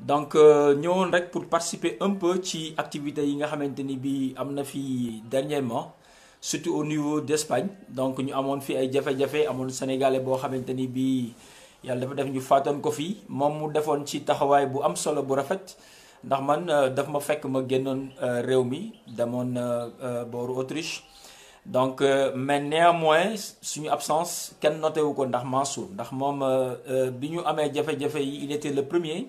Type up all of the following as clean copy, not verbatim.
donc ñëwoon rek pour participer un peu ci activités yi nga xamante ni bii am na fi dernièrement surtout au niveau d'Espagne. Donc ñu amoon fi ay jafe-jafe amoon sénégalais boo xamante ni bii yàlla dafa def ñu faatoon ko fii moom mu defoon ci taxawaay bu am solo bu rafet. ndax man daf ma fekk ma génnoon réew mi demoon booru Autriche. Donc mais néanmoins suñu absence kenn noté wu ko ndax Mansour ndax moom bi ñu amee jafe-jafe yi il était le premier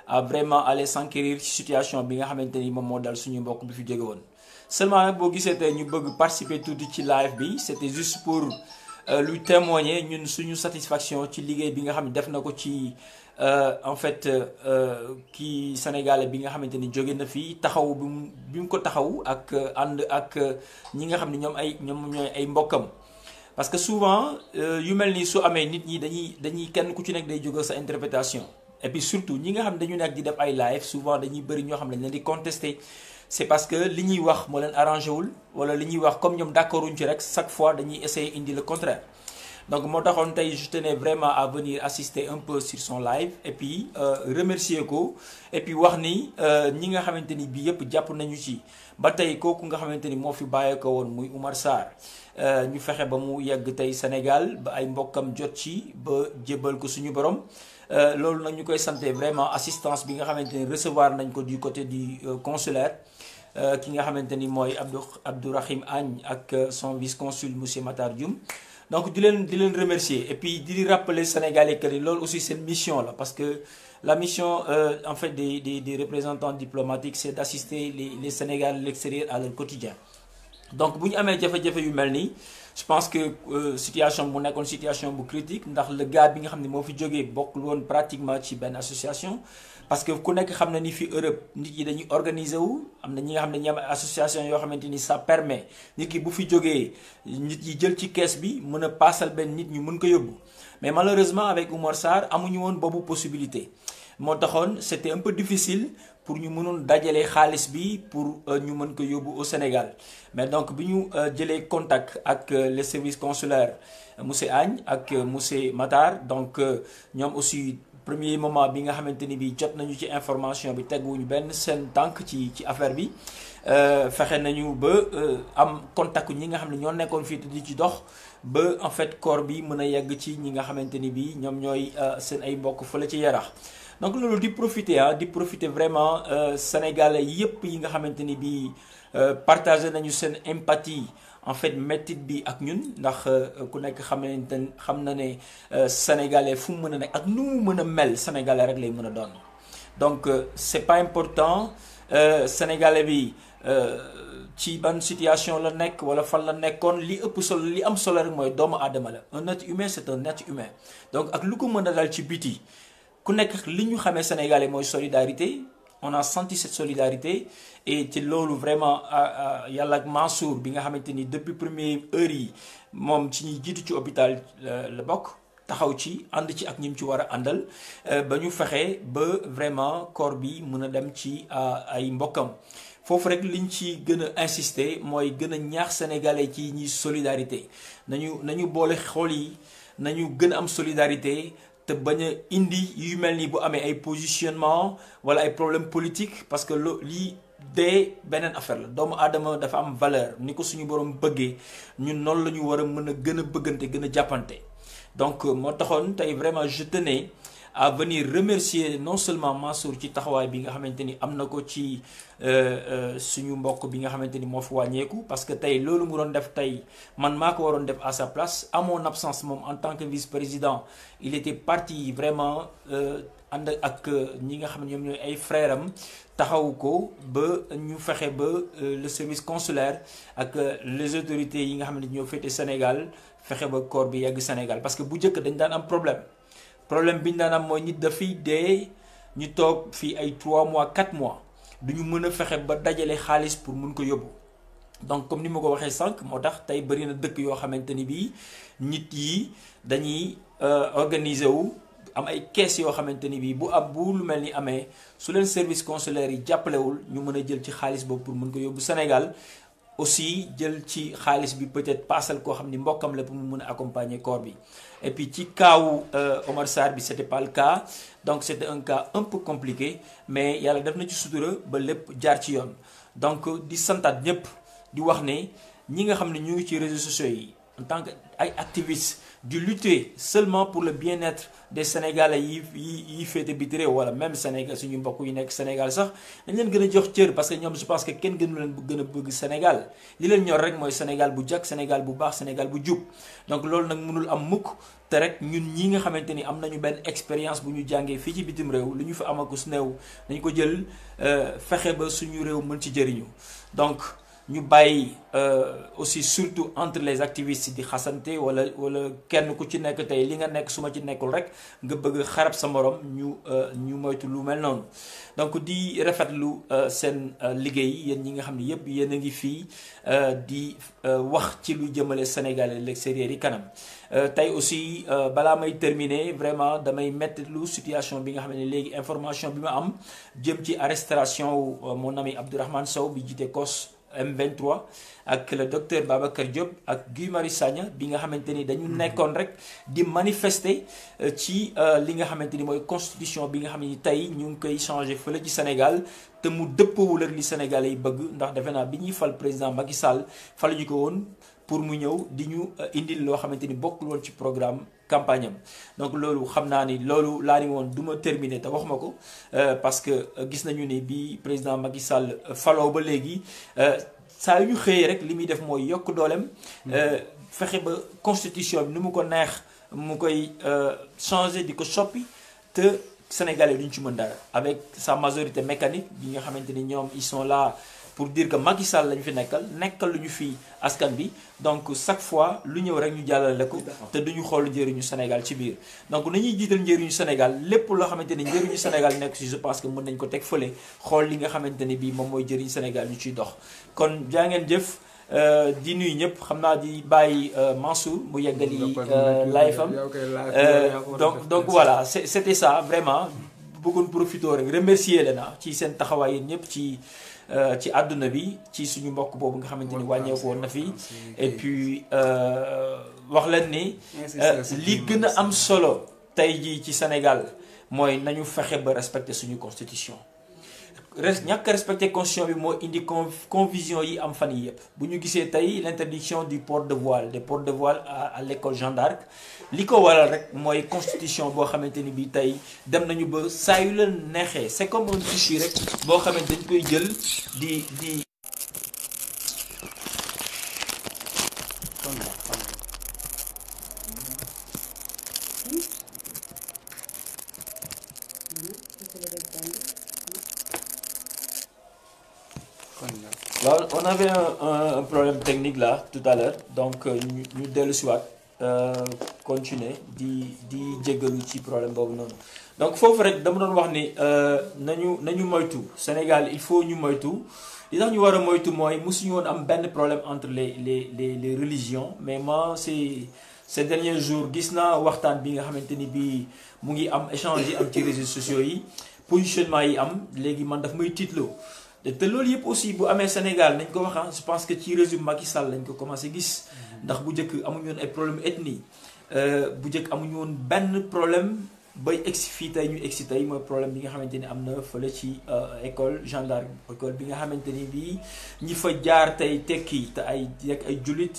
à vraiment aller s'enquérir ci situation bi nga xamante ni moom moo dal suñu mbokk bi fi jóge woon. Seulement nag boo gisee tey ñu bëgg participer tuuti ci live bi c'était juste pour lui témoigner ñun suñu satisfaction ci liggéey bi nga xam ne def na ko ci en fait kii sénégalais bi nga xamante ni jóge na fii taxaw bi mu ko taxaw ak ànd ak ñi nga xam ne ñoom ñooy ay mbokkam. Parce que souvent yu mel ni su amee nit ñi dañuy kenn ku ci nekk day jógal sa interprétation. Et puis surtout ñi nga xam dañu nekk di def ay live souvent dañuy bëri ñoo xam ne dañ leen di contester. C'est parce que li ñuy wax moo leen arrangé wul wala li ñuy wax comme ñoom d'accorduñ ci rek chaque fois dañuy essayer indi le contraire. Donc moo taxoon tey je tenais vraiment à venir assister un peu sur son live et puis remercier ko et puis wax ni ñi nga xamante ni bii yëpp jàpp nañu ci ba tey kooku nga xamante ni moo fi bàyyee ko woon muy Oumar Sarr ñu fexe ba mu yegg tey Sénégal ba ay mbokkam jot ci ba jébbal ko suñu borom. Loolu nag ñu koy santé vraiment assistance bi nga xamante ni recevoir nañ ko du côté du consulaire ki nga xamante ni mooy Abdourahim Agne ak son vice-consul monsieur Matar Dioum. Donc di leen remercier et puis di rappeler Sénégalais que loolu aussi c'est une mission là parce que la mission en fait des représentants diplomatiques c'est d'assister les Sénégalais de l'extérieur à leur quotidien. Donc bu ñu amee jafe-jafe yu mel nii je pense que situation bu nekkoon situation bu critique ndax le gars bi nga xam ne moo fi jógee bokkul woon pratiquement ci benn association. Parce que ku nekk xam na ni fi Europe nit yi dañuy organiser wu am na ñi nga xam ne dañuy am association yoo xamante ni ça permet nit ki bu fi jógee nit yi jël ci kees bi mën a paasal benn nit ñu mën ko yóbbu. Mais malheureusement avec Oumar Sarr amuñu woon boobu possibilité moo taxoon c'était un peu difficile pour ñu mënoon dajale xaalis bi pour ñu mën ko yóbbu au Sénégal. Mais donc bi ñu jëlee contact ak les services consulaires monsieur Agne ak monsieur Matar donc ñoom aussi. Premier moment bi nga xamante ni bi jot nañu ci information bi teguwuñu benn seen tànk ci affaire bi fexe nañu ba am contact ñi nga xam ne ñoo nekkoon fii di ci dox ba en fait corps bi mën a yegg ci ñi nga xamante ni bi ñoom ñooy seen ay mbokk fële ci Yarax. Donc loolu di profiter vraiment sénégalais yépp yi nga xamante ni bi partagé nañu seen empathie en fait métit bi ak ñun ndax ku nekk xam na ne sénégalais fu mu mën a nekk ak nu mu mën a mel sénégalais rek lay mën a doon. Donc c'est pas important sénégalais bi ci ban situation la nekk wala fan la nekkoon li ëpp solo li am solo rek mooy doomu aadama la. Un être humain c'est un être humain donc ak lu ko mën a dal ci biti ku nekk li ñu xamee sénégalais mooy solidarité. On a senti cette solidarité et ci loolu vraiment yàlla ak Mansour bi nga xamante ni depuis première heure yi moom ci ñuy jiitu ci hôpital la bokk taxaw ci ànd ci ak ñi mu ci war a àndal ba ñu fexe ba vraiment corps bi mën a dem ci ay mbokkam. Foofu rek liñ ci gën a insister mooy gën a ñaax sénégalais ci ñi solidarité nañu boole xool yi nañu gën a am solidarité. Te bañ a indi yu mel ni bu amee ay positionnement wala ay problème politique parce que lii dee beneen affaire la doomu aadama dafa am valeur ni ko suñu borom bëggee ñun noonu la ñu war a mën a gën a bëggante gën a jàppante. Donc moo taxoon tey vraiment je tenais à venir remercier non seulement Mansour ci taxawaay bi nga xamante ni am na ko ci suñu mbokk bi nga xamante ni moo fi wàññeeku parce que tey loolu mu doon def tey man maa ko waroon def à sa place à mon absence moom en tant que vice-président il était parti vraiment ànd ak ñi nga xam ne ñoom ñooy ay frères am taxawu ko ba ñu fexe ba le service consulaire ak les autorités yi nga xam ne ñoo féete Sénégal fexe ba corps bi yegg Sénégal parce que bu njëkk dañ daan am problème bi ñu daan am mooy nit dafay dee ñu toog fii ay 3 mois 4 mois duñu mën a fexe ba dajale xaalis pour mun ko yóbbu. Donc comme ni ma ko waxee sànq moo tax tey bëri na dëkk yoo xamante ni bii nit yi dañuy organiser wu am ay kees yoo xamante ni bii bu lu mel ni amee su leen service consulaire yi jàppalewul ñu mën a jël ci xaalis boobu pour mën ko yóbbu Sénégal aussi jël ci xaalis bi peut-être paasal koo xam ni mbokkam la pour mu mën a accompagner corps bi. Et puis ci kaawu Omar Sarr bi c'était pas le cas, donc c'était un cas un peu compliqué, mais yàlla def na ci sutura ba lépp jaar ci yoon. Donc di santaat ñëpp di wax ne ñi nga xam ne ñu ngi ci réseaux sociaux yi en tant que ay activistes di lutter seulement pour le bien-être des Sénégalais yi féete biti réew wala même Sénégal suñu mbokk yi nekk Sénégal sax dañ leen gën a jox cër parce que ñoom je pense que kenn gënu leen gën a bëgg Sénégal li leen ñor rek mooy Sénégal bu jag, Sénégal bu baax, Sénégal bu jub. Donc loolu nag mënul am mukk te rek ñun ñi nga xamante ni am nañu benn expérience bu ñu jàngee fii ci bitim réew lu ñu fa amaku su néew dañ ko jël fexe ba suñu réew mën ci jëriñu. Donc ñu bàyyi aussi surtout entre les activistes di xasante wala kenn ku ci nekk tey li nga nekk su ma ci nekkul rek nga bëgg xarab sa morom ñu moytu lu mel noonu. Donc di rafetlu seen liggéey yéen ñi nga xam ne yëpp yéen a ngi fii di wax ci lu jëmale Sénégal et l'extérieur yi kanam. Tey aussi balaa may terminer vraiment damay metti lu situation bi nga xam ne léegi information bi ma am jëm ci arrestation wu mon ami Abdourahmane Sow bi jiite COS M23 ak le docteur Babacar Diop ak Guy Marius Sagna bi nga xamante ni dañu nekkoon rek di manifester ci li nga xamante ni mooy constitution bi nga xam ne tey ñu ngi koy changer fële ci Sénégal te mu dëppawul ak li Sénégalais yi bëgg ndax defe naa bi ñuy fal président Macky Sall faluñu ko woon pour mu ñëw di ñu indil loo xamante ni bokkul woon ci programme campagne am. Donc loolu xam naa ni loolu laa ni woon du ma terminer te wax ma ko parce que gis nañu ni bi président Macky Sall faloo ba léegi saa yu ñu xëyee rek li muy def mooy yokk dooleem fexe ba constitution bi ni mu ko neex mu koy changer di ko soppi te Sénégalais duñ ci mën dara avec sa majorité mécanique bi nga xamante ni ñoom ils sont là pour dire que Macky Sall lañu fi nekkal lu ñu fi askan bi. Donc chaque fois lu ñëw rek ñu jàllale ko te duñu xool njëriñu Sénégal ci biir. Donc nañuy jiital njëriñu Sénégal lépp loo xamante ni njëriñu Sénégal nekk si je pense que mën nañ ko teg fële xool li nga xamante ni bii moom mooy jëriñ Sénégal ñu ciy dox. Kon jaa ngeen jëf di nuyu ñëpp xam naa di bàyyi Mansour mu yeggali live am donc voilà c'était ça vraiment bëggoon profité rek remercier leen ci seen taxawaay yéen ñëpp ci àdduna bi ci suñu mbokk boobu nga xamante ni wàññeeku woon na fi. Et puis wax leen ni li gën a am solo tey jii ci Sénégal mooy nañu fexe ba respecter suñu constitution. ñàkk respecter constitution bi moo indi confusion yi am fan yi yëpp bu ñu gisee tey l'interdiction du port de voile des ports de voile à l'école Jeanne d'Arc li ko waral rek mooy constitution boo xamante ni bi tey dem nañu ba saa yu la neexee c'est comme un tissu rek boo xamante dañ koy jël di Alors, on avait un problème technique là tout à l'heure donc ñu dellu si waat continuer di jéggalu ci problème boobu noonu. Donc foofu rek dama doon wax ni nañu moytu Sénégal il faut ñu moytu li tax ñu war a moytu mooy mosuñu woon am benn problème entre les religions mais moi ces derniers jours gis naa waxtaan bi nga xamante ni bii mu ngi am échange yi am ci réseaux sociaux yi positionnement yi am léegi man daf may tiitloo. te loolu yëpp aussi bu amee Sénégal nañ ko wax je pense que ci régime Macky Sall lañ ko commencé gis ndax bu njëkk amuñu woon ay problème ethnie bu njëkk amuñu woon benn problème bay egsi fii tey ñu egsi tey mooy problème bi nga xamante ni am na fële ci école Jeanne d'Arc école bi nga xamante ni bii ñi fa jaar tey tekki te ay jullit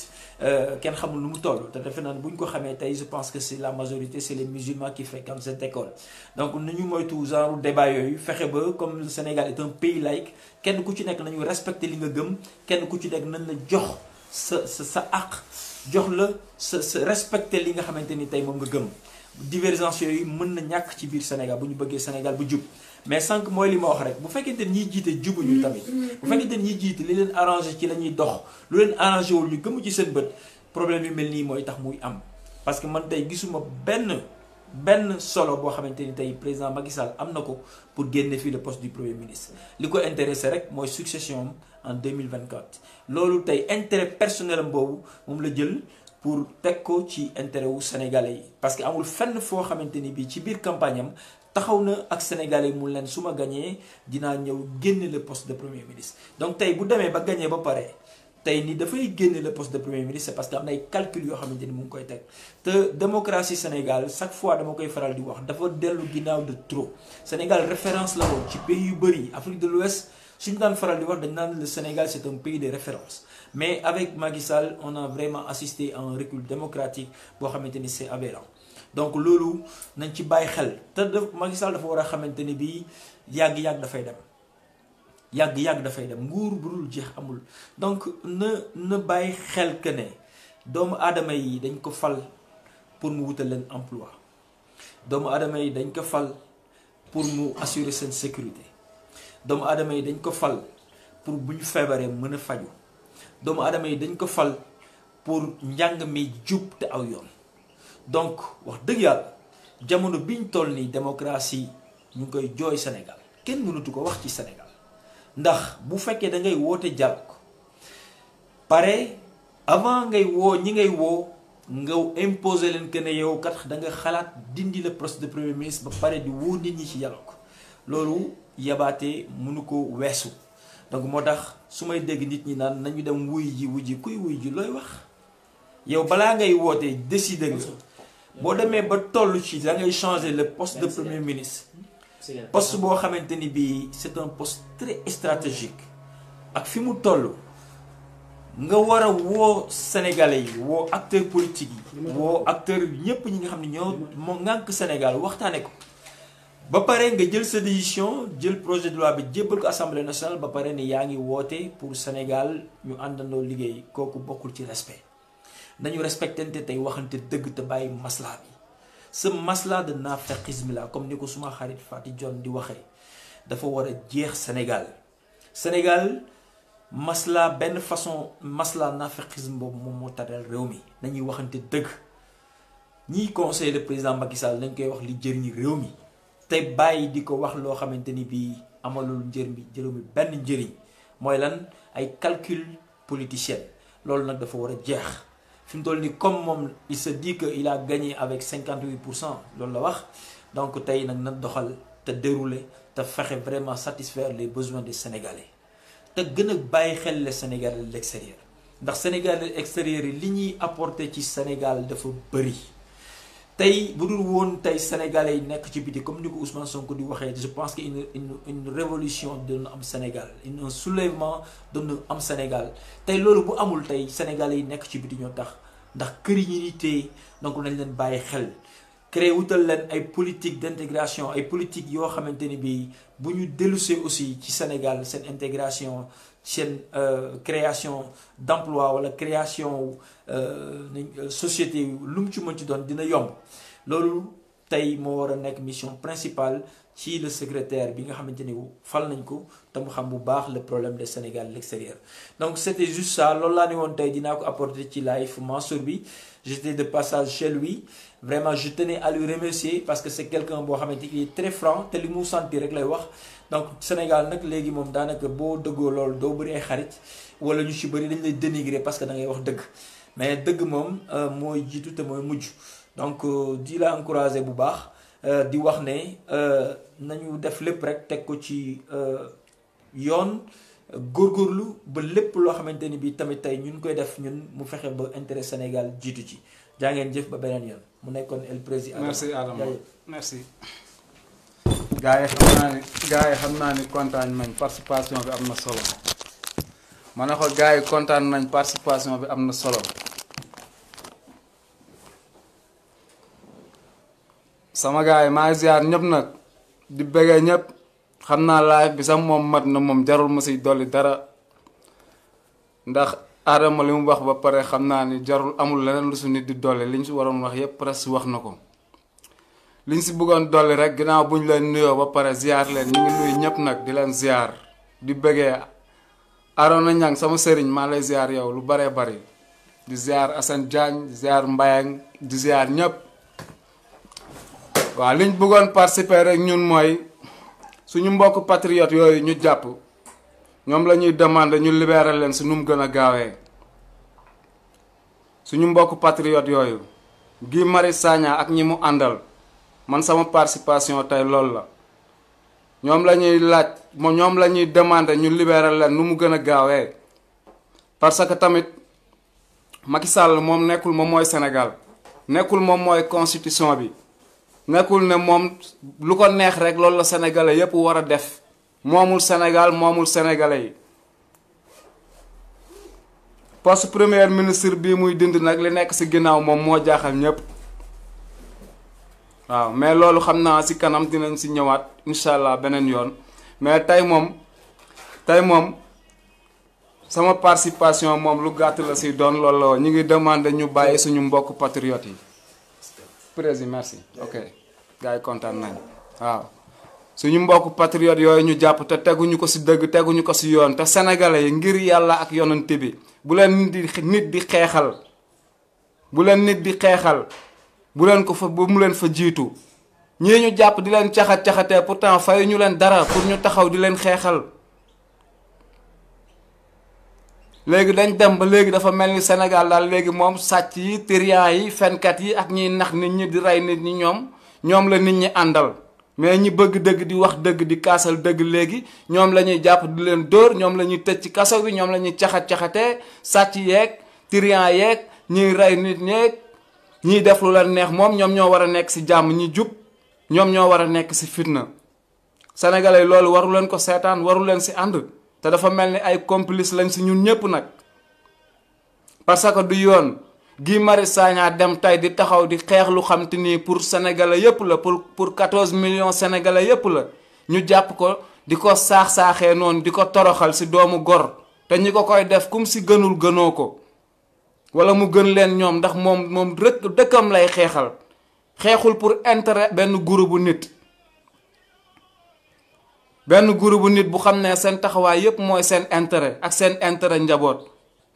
kenn xamul nu mu toll te defe naa bu ñu ko xamee tey je pense que c'est la majorité c'est les musulmans qui fréquentent cette école. Donc nañu moytu genre débat yooyu fexe ba comme le Sénégal est un pays laïque kenn ku ci nekk nañu respecter li nga gëm kenn ku ci nekk nañ la jox sa àq jox la sa respecter li nga xamante ni tey moom nga gëm. Divergence yooyu mën na ñàkk ci biir Sénégal bu ñu bëggee Sénégal bu jub mais sànq mooy li ma wax rek bu fekkente ni ñiy jiite jubuñu tamit bu fekkente ni ñiy jiite li leen arrangé ci la ñuy dox lu leen arrangé wul ñu gëmu ci seen bët problème yu mel nii mooy tax muy am. Parce que man tey gisuma benn solo boo xamante ni tey président Macky Sall am na ko pour génne fii le poste du premier ministre li ko intéressé rek mooy succession en 2024 loolu tey intérêt personnel am boobu moom la jël. Pour teg ko ci intérêt wu sénégalais yi parce que amul fenn foo xamante ni bii ci biir campagne am taxaw na ak sénégalais yi mu leen su ma gañee dinaa ñëw génne le poste de premier ministre. Donc tey bu demee ba gañee ba pare tey ni dafay génne le poste de premier ministre c'est parce que am na ay calcul yoo xamante ni mu ngi koy teg te démocratie Sénégal chaque fois dama koy faral di wax dafa dellu ginnaaw de trop. Sénégal référence la woon ci pays yu bëri Afrique de l'Ouest suñu daan faral di wax dañ naan le Sénégal c'est un pays de référence mais avec Macky Sall on a vraiment assisté à un recul démocratique boo xamante ni c'est aberrant. Donc loolu nañ ci bàyyi xel te Macky Sall dafa war a xamante ni bii yàgg-yàgg dafay dem. yàgg-yàgg dafay dem nguur bu dul jeex amul donc na bàyyi xel que ne doomu aadama yi dañ ko fal pour mu wutal leen emploi doomu aadama yi dañ ko fal pour mu assurer seen sécurité doomu aadama yi dañ ko fal pour bu ñu feebaree mën a faju doomu aadama yi dañ ko fal pour njàng mi jub te aw yoon donc wax dëgg yàlla jamono biñ toll nii démocratie ñu ngi koy jooy Sénégal kenn mënatu ko wax ci Sénégal ndax bu fekkee da ngay woote dialogue pare avant ngay woo ñi ngay woo nga imposer leen que ne yow kat da nga xalaat dindi le poste de premier ministre ba pare di woo nit ñi ci dialogue loolu yabaate mënu ko weesu. donc moo tax su may dégg nit ñi naan nañu dem wuy ji kuy wuy ji looy wax yow balaa ngay woote décider nga boo demee ba toll ci da ngay changer le poste de premier ministre. poste boo xamante ni bii c'est un poste très stratégique ak fi mu toll nga war a woo sénégalais yi woo acteurs politiques yi woo acteurs ñépp ñi nga xam ne ñoo moo ngànk Sénégal waxtaane ko ba pare nga jël sa décision jël projet de loi bi jébbal ko assemblée nationale ba pare ni yaa ngi woote pour Sénégal ñu àndandoo liggéey kooku bokkul ci respect nañu respectante tey waxante dëgg te bàyyi maslaa bi ce masla de naaféqisme là comme ni ko suma xarit Fati John di waxee dafa war a jeex Sénégal masla benn façon masla naaféqisme boobu moom moo taral réew mi nañuy waxante dëgg ñiy conseiller le président Macky Sall nañ koy wax li jëriñu réew mi te bàyyi di ko wax loo xamante ni bii amalul réew mi benn njëriñ mooy lan ay calcul politicien loolu nag dafa war a jeex. fi mu toll nii comme moom il se dit que il a gagné avec 58% loolu la wax donc tey nag na doxal te dérouler te fexe vraiment satisfaire les besoins des Sénégalais te gën a bàyyi xel les Sénégalais de l'extérieur ndax Sénégalais extérieur yi li ñuy apporter ci Sénégal dafa bëri tey bu dul woon tey Sénégalais yi nekk ci biti comme ni ko Ousmane Sonko di waxee je pense que une révolution dina am Sénégal un soulèvement dina am Sénégal tey loolu bu amul tey Sénégalais yi nekk ci biti ñoo tax ndax kër yi ñuy téye donc nañ leen bàyyi xel créer wutal leen ay politique d'intégration ay politique yoo xamante ni bii bu ñu dellusee aussi ci Sénégal seen intégration seen création d'emploi wala création société lu mu ci mën ci doon dina yomb loolu tey moo war a nekk mission principale ci le secrétaire bi nga xamante ni fal nañ ko te mu xam bu baax le problème de Sénégal à l'extérieur donc c'était juste ça loolu laa ne woon tey dinaa ko apporter ci live Mansour bi j'étais de passage chez lui vraiment je tenais à lui remercier parce que c'est quelqu'un boo xamante il est très franc te li mu sentir rek lay wax donc Sénégal nag léegi moom daanaka boo dëggoo loolu doo bëri ay xarit wala ñu ci bëri dañ lay dénigrer parce que da ngay wax dëgg mais dëgg moom mooy jiitu te mooy mujj donc di la encourager bu baax di wax ne nañu def lépp rek teg ko ci yoon góorgóorlu ba lépp loo xamante ni bi tamit tey ñun koy def ñun mu fexe ba intérêt Sénégal jiitu ci jaa ngeen jëf ba beneen yoon mu nekkoon El Président. merci Adama merci. gars yi xam naa ni kontaan nañ participation bi am na solo ma ne ko gars yi kontaan nañ participation bi am na solo. sama gars yi maa ngi ziar ñëpp nag di bëggee ñëpp xam naa live bi sax moom mat na moom jarul ma siy dolli dara ndax Adama li mu wax ba pare xam naa ni jarul amul leneen lu su nit di dolli liñ si waroon wax yëpp presque wax na ko liñ si bëggoon dolli rek ginnaaw buñ leen nuyoo ba pare ziar leen ñu ngi nuyu ñëpp nag di leen ziar di bëggee Arona Niang sama sëriñ maa lay ziar yow lu baree bari di ziar Assane Diagne di ziar Mbayang di ziar ñëpp. waaw liñ bëggoon participer rek ñun mooy suñu mbokk patriote yooyu ñu jàpp ñoom la ñuy demander ñu libérer leen si nu mu gën a gaawee suñu mbokk patriote yooyu Guy Marius Sagna ak ñi mu àndal man sama participation tey loolu la ñoom la ñuy laaj ñoom la ñuy demander ñu libérer leen nu mu gën a gaawee parce que tamit Macky Sall moom nekkul moom mooy Sénégal nekkul moom mooy constitution bi nekkul ne moom lu ko neex rek loolu la sénégalais yépp war a def moomul Sénégal moomul sénégalais yi. poste premier ministre bii muy dindi nag li nekk ci ginnaaw moom moo jaaxal ñépp waaw mais loolu xam naa ci kanam dinañ ci ñëwaat incha allah beneen yoon mais tey moom sama participation moom lu gàtt la ci doon loolu la ñu ngi demander ñu bàyyi suñu mbokk patriotes yi. président merci ok gars yi kontaan nañ waaw suñu mbokk patriotes yooyu ñu jàpp te teguñu ko ci dëgg teguñu ko ci yoon te sénégalais yi ngir yàlla ak yonent bi bu leen nit di xeexal bu leen nit di xeexal bu leen ko fa bu mu leen fa jiitu ñii ñu jàpp di leen caxat-caxatee pourtant fayu ñu leen dara pour ñu taxaw di leen xeexal. léegi dañ dem ba léegi dafa mel ni Sénégal daal léegi moom sàcc yi trian yi fenkat yi ak ñiy nax nit ñi di rey nit ñi ñoom la nit ñi àndal mais ñi bëgg dëgg di wax dëgg di kaasal dëgg léegi ñoom la ñuy jàpp di leen dóor ñoom la ñuy tëj ci kaso bi ñoom la ñuy caxat-caxatee sàcc yeeg trian yeeg ñiy rey nit ñeeg ñiy def lu leen neex moom ñoom ñoo war a nekk ci jàmm ñi jub ñoom ñoo war a nekk ci fitna sénégalais loolu waru leen ko seetaan waru leen ci ànd te dafa mel ni ay complice lañ ci ñun ñépp nag parce que du yoon Guy Marius Sagna dem tey di taxaw di xeex lu xam te ni pour sénégalais yépp la pour 14 millions sénégalais yépp la ñu jàpp ko di ko saax-saaxee noonu di ko toroxal ci doomu gor te ñi ko koy def kum ci gënul gënoo ko wala mu gën leen ñoom ndax moom rek dëkkam lay xeexal xeexul pour intérêt benn groupe nit bu xam ne seen taxawaay yépp mooy seen intérêt ak seen intérêt njaboot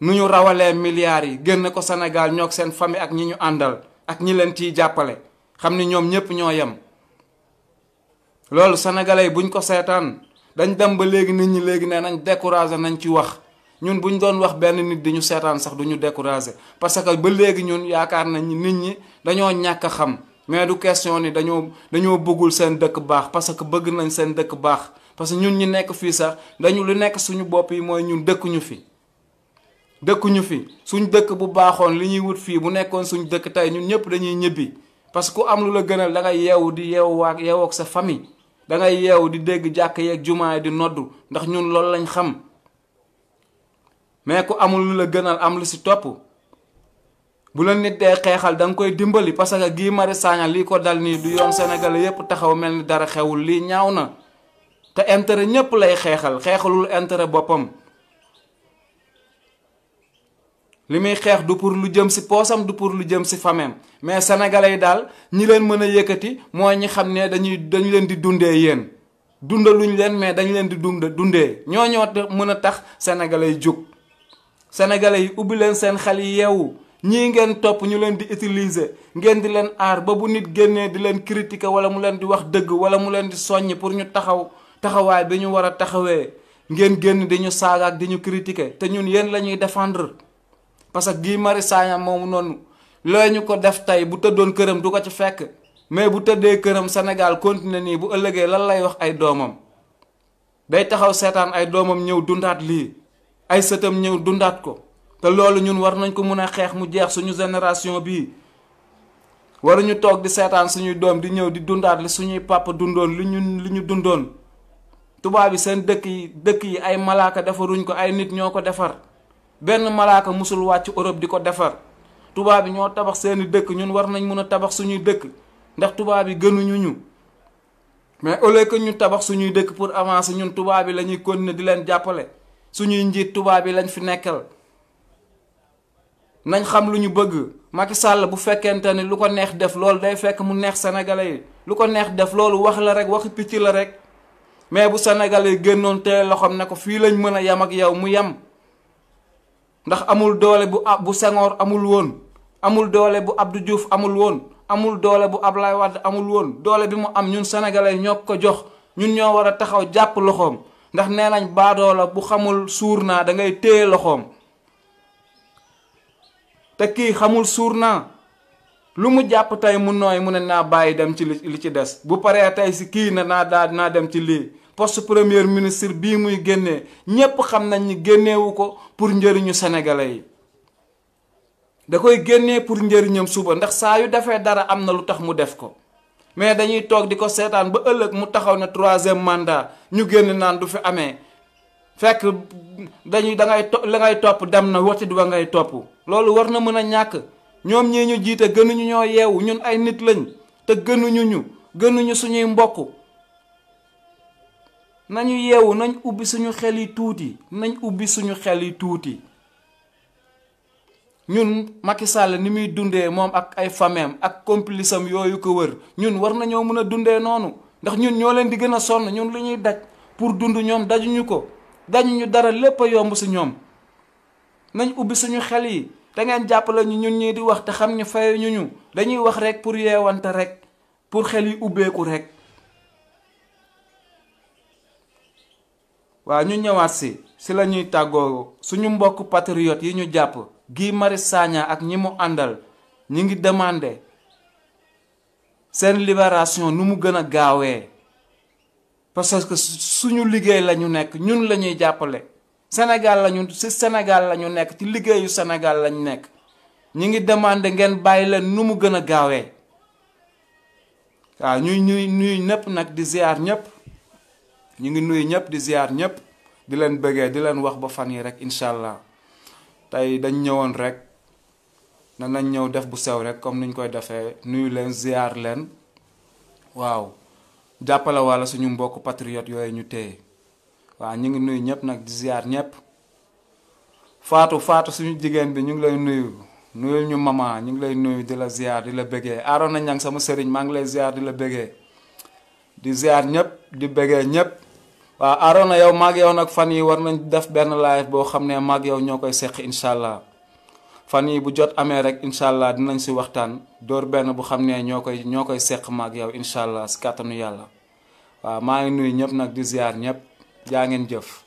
nu ñu rawalee milliards yi génn ko Sénégal ñoo seen famille ak ñi ñu àndal ak ñi leen ciy jàppale xam ni ñoom ñépp ñoo yem loolu sénégalais yi buñ ko seetaan dañ dem ba léegi nit ñi léegi ne nañ découragé nañ ci wax ñun buñ doon wax benn nit di ñu seetaan sax duñu découragé parce que ba léegi ñun yaakaar nañ nit ñi dañoo ñàkk a xam mais du question ni dañoo bëggul seen dëkk baax parce que bëgg nañ seen dëkk baax parce que ñun ñi nekk fii sax lu nekk suñu bopp yi mooy ñun dëkkuñu fi suñ dëkk bu baaxoon li ñuy wut fii bu nekkoon suñ dëkk tey ñun ñëpp dañuy ñibbi parce que ku am lu la gënal da ngay yeewu di yeewu ak sa famille da ngay yeewu di dégg jàkk yeeg jumaa di noddu ndax ñun loolu lañ xam mais ku amul lu la gënal am lu ci topp bu la nit dee xeexal da nga koy dimbali parce que Guy Marius Sagna lii ko dal nii du yoon sénégalais yépp taxaw mel ni dara xewul lii ñaaw na te intérêt ñépp lay xeexalul intérêt boppam li muy xeex du pour lu jëm ci poosam du pour lu jëm ci fameem mais sénégalais yi daal ñi leen mën a yëkkati mooy ñi xam ne dañu leen di dundee yéen dundaluñ leen mais dañu leen di dundee ñoo mën a tax sénégalais yi jóg sénégalais yi ubbi leen seen xel yi yeewu ñii ngeen topp ñu leen di utiliser ngeen di leen aar ba bu nit génnee di leen critiquer wala mu leen di wax dëgg wala mu leen di soññ pour ñu taxawaay bi ñu war a taxawee ngeen génn di ñu saaga ak di ñu critiquer te ñun yéen la ñuy défendre parce que Guy Marius Sagna moomu noonu looy ñu ko def tey bu tëddoon këram du ko ci fekk mais bu tëddee këram Sénégal continuer nii bu ëllëgee lan lay wax ay doomam day taxaw seetaan ay doomam ñëw dundaat lii ay sëtam ñëw dundaat ko te loolu ñun war nañ ko mun a xeex mu jeex suñu génération bii waruñu toog di seetaan suñuy doom di ñëw di dundaat li suñuy papa dundoon li ñu dundoon tubaab yi seen dëkk yi ay malaaka defaruñ ko ay nit ñoo ko defar benn malaaka musul wàcc Europe di ko defar tubaab yi ñoo tabax seeni dëkk ñun war nañ mun a tabax suñuy dëkk ndax tubaab yi gënuñu ñu mais au lieu que ñu tabax suñuy dëkk pour avancer ñun tubaab yi la ñuy continuer di leen jàppale suñuy njiit tubaab yi lañ fi nekkal nañ xam lu ñu bëgg Macky Sall bu fekkente ni lu ko neex def loolu day fekk mu neex sénégalais yi lu ko neex def loolu wax la rek waxi picc la rek mais bu sénégalais yi génnoon tee loxoom ne ko fii lañ mën a yem ak yow mu yem ndax amul doole bu Senghor amul woon amul doole bu Abdou Diouf amul woon amul doole bu Ablaye Wade amul woon doole bi mu am ñun sénégalais ñoo ko jox ñun ñoo war a taxaw jàpp loxoom ndax nee nañ baadoola bu xamul suur naa da ngay téye loxoom te kii xamul suur naa lu mu jàpp tey mu nooy mu ne naa bàyyi dem ci li ci des bu paree tey si kii na naa dem ci lii poste premier ministre bii muy génnee ñépp xam nañ ni génneewu ko pour njëriñu sénégalais yi da koy génnee pour njëriñam suba ndax saa yu defee dara am na lu tax mu def ko mais dañuy toog di ko seetaan ba ëllëg mu taxaw ne 3e mandat ñu génn naan du fi amee fekk la ngay topp dem na watit wa ngay topp loolu war na mën a ñàkk ñoom ñii ñu jiite gënuñu ñoo yeewu ñun ay nit lañ te gënuñu suñuy mbokk nañu yeewu nañ ubbi suñu xel yi tuuti ñun Macky Sall ni muy dundee moom ak ay fameem ak complice am yooyu ko wër ñun war nañoo mën a dundee noonu ndax ñun ñoo leen di gën a sonn ñun li ñuy daj pour dund ñoom dajuñu ko dañuñu dara lépp a yomb si ñoom nañ ubbi suñu xel yi da ngeen jàppale ñu ñun ñii di wax te xam ñu faye ñu dañuy wax rek pour yeewante rek pour xel yi ubbeeku rek waaw ñu ñëwaat si la ñuy tàggoo suñu mbokk patriote yi ñu jàpp Guy Marius Sagna ak ñi mu àndal ñi ngi demandé seen libération nu mu gën a gaawee parce que suñu liggéey la ñu nekk ñun la ñuy jàppale Sénégal la ñu nekk ci liggéeyu Sénégal lañu nekk ñi ngi demandé ngeen bàyyi leen nu mu gën a gaawee waaw ñuy nuyu ñëpp nag di ziar ñëpp ñu ngi nuyu ñëpp di ziar ñëpp di leen bëggee di leen wax ba fan yi rek incha allah tey dañ ñëwoon rek nañ ñëw def bu sew rek comme niñ koy defee nuyu leen ziar leen waaw jàppale walla suñu mbokk patriote yooyu ñu téye waaw ñu ngi nuyu ñëpp nag di ziar ñëpp faatu suñu jigéen bi ñu ngi lay nuyul ñu mama ñu ngi lay nuyu di la ziar di la bëggee Arona Niang sama sëriñ maa ngi lay ziar di la bëggee di ziar ñëpp di bëggee ñëpp waaw Arona yow maag yow nag fan yi war nañ def benn live boo xam ne maag yow ñoo koy seq incha allah fan yi bu jot amee rek incha allah dinañ si waxtaan dóor benn bu xam ne ñoo koy seq maag yow incha allah si kàttanu yàlla waaw maa ngi nuyu ñëpp nag di ziar ñëpp jaa ngeen jëf